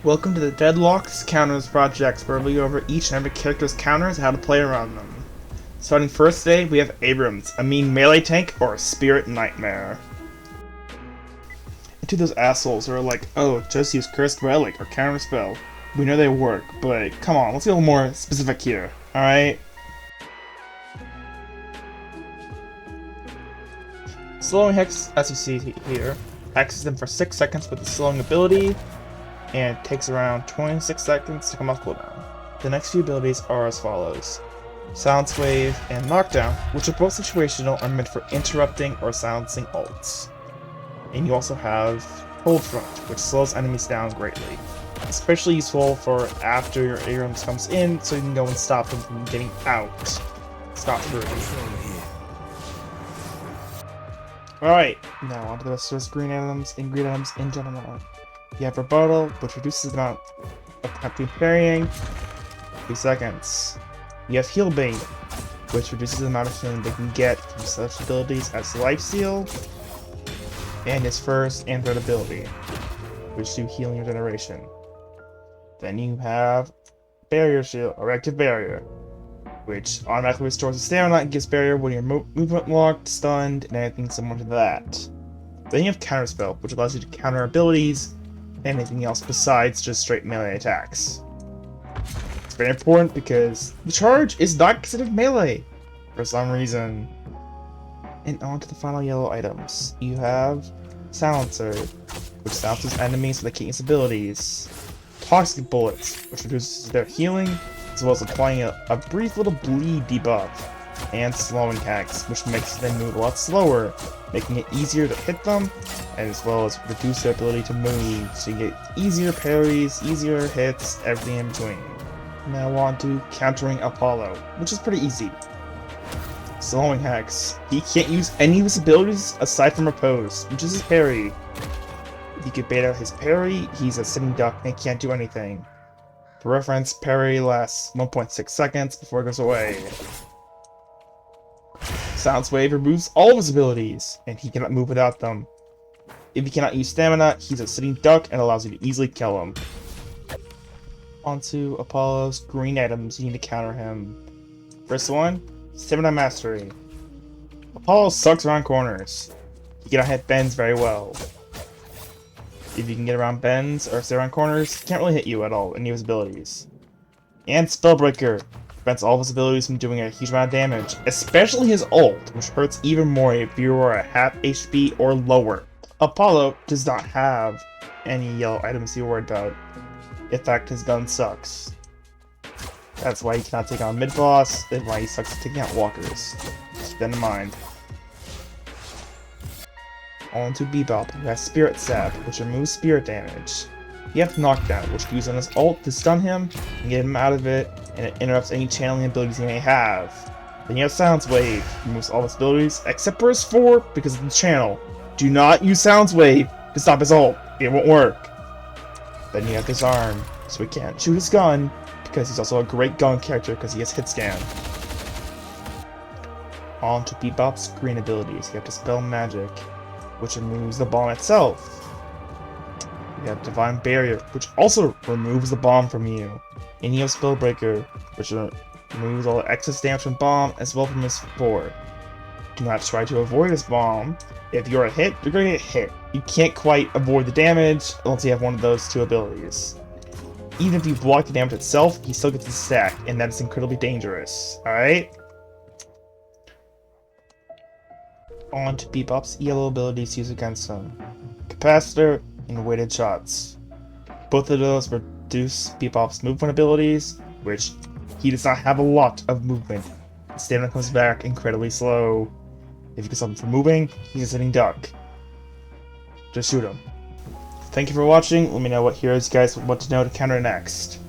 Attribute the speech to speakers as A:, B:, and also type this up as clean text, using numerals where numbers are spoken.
A: Welcome to the Deadlock Counters Project, where we go over each and every character's counters and how to play around them. Starting first today, we have Abrams, a mean melee tank or a spirit nightmare. And to those assholes who are like, oh, just use Cursed Relic or Counter Spell. We know they work, but come on, let's get a little more specific here, alright? Slowing Hex, as you see here, hexes them for 6 seconds with the slowing ability, and it takes around 26 seconds to come off cooldown. The next few abilities are as follows. Silence Wave and Knockdown, which are both situational, are meant for interrupting or silencing ults. And you also have Cold Front, which slows enemies down greatly. Especially useful for after your Abrams comes in, so you can go and stop them from getting out. Stop through. Alright, now onto the rest of those green items and green items in general. You have Rebuttal, which reduces the amount of attempting parrying, 3 seconds. You have Heal Bait, which reduces the amount of healing they can get from such abilities as Life Steal, and his first and third ability, which do healing regeneration. Then you have Barrier Shield, or Active Barrier, which automatically restores the stamina and gives barrier when you're movement locked, stunned, and anything similar to that. Then you have Counter Spell, which allows you to counter abilities and anything else besides just straight melee attacks. It's very important because the charge is not considered melee for some reason. And on to the final yellow items. You have Silencer, which silences enemies with the King's abilities. Toxic Bullets, which reduces their healing, as well as applying a brief little bleed debuff. And Slowing Hex, which makes them move a lot slower, making it easier to hit them, and as well as reduce their ability to move, so you get easier parries, easier hits, everything in between. Now on to countering Apollo, which is pretty easy. Slowing Hex. He can't use any of his abilities aside from Repose, which is his parry. If you could bait out his parry, he's a sitting duck and can't do anything. For reference, parry lasts 1.6 seconds before it goes away. Silence Wave removes all of his abilities, and he cannot move without them. If he cannot use stamina, he's a sitting duck and allows you to easily kill him. Onto Apollo's green items you need to counter him. First one, Stamina Mastery. Apollo sucks around corners. He cannot hit bends very well. If you can get around bends or stay around corners, he can't really hit you at all, any of his abilities. And Spellbreaker prevents all of his abilities from doing a huge amount of damage, especially his ult, which hurts even more if you are a half HP or lower. Apollo does not have any yellow items to be worried about. In fact, his gun sucks. That's why he cannot take on mid-boss, and why he sucks at taking out walkers. Keep that in mind. On to Bebop, who has Spirit Sap, which removes spirit damage. You have Knockdown, which you use on his ult to stun him and get him out of it, and it interrupts any channeling abilities he may have. Then you have Silence Wave, removes all his abilities except for his 4 because of the channel. Do not use Silence Wave to stop his ult, it won't work. Then you have Disarm, so he can't shoot his gun because he's also a great gun character because he has hit scan. On to Bebop's green abilities. You have Dispel Magic, which removes the bomb itself. You have Divine Barrier, which also removes the bomb from you. And you have Spellbreaker, which removes all the excess damage from bomb as well from his 4. Do not try to avoid his bomb. If you're hit, you're going to get hit. You can't quite avoid the damage unless you have one of those 2 abilities. Even if you block the damage itself, he still gets the stack, and that is incredibly dangerous. Alright? On to Bebop's yellow abilities used against him. Capacitor and Weighted Shots. Both of those reduce Bebop's movement abilities, which he does not have a lot of movement. His stamina comes back incredibly slow. If you can stop him from moving, he's a sitting duck. Just shoot him. Thank you for watching. Let me know what heroes you guys want to know to counter next.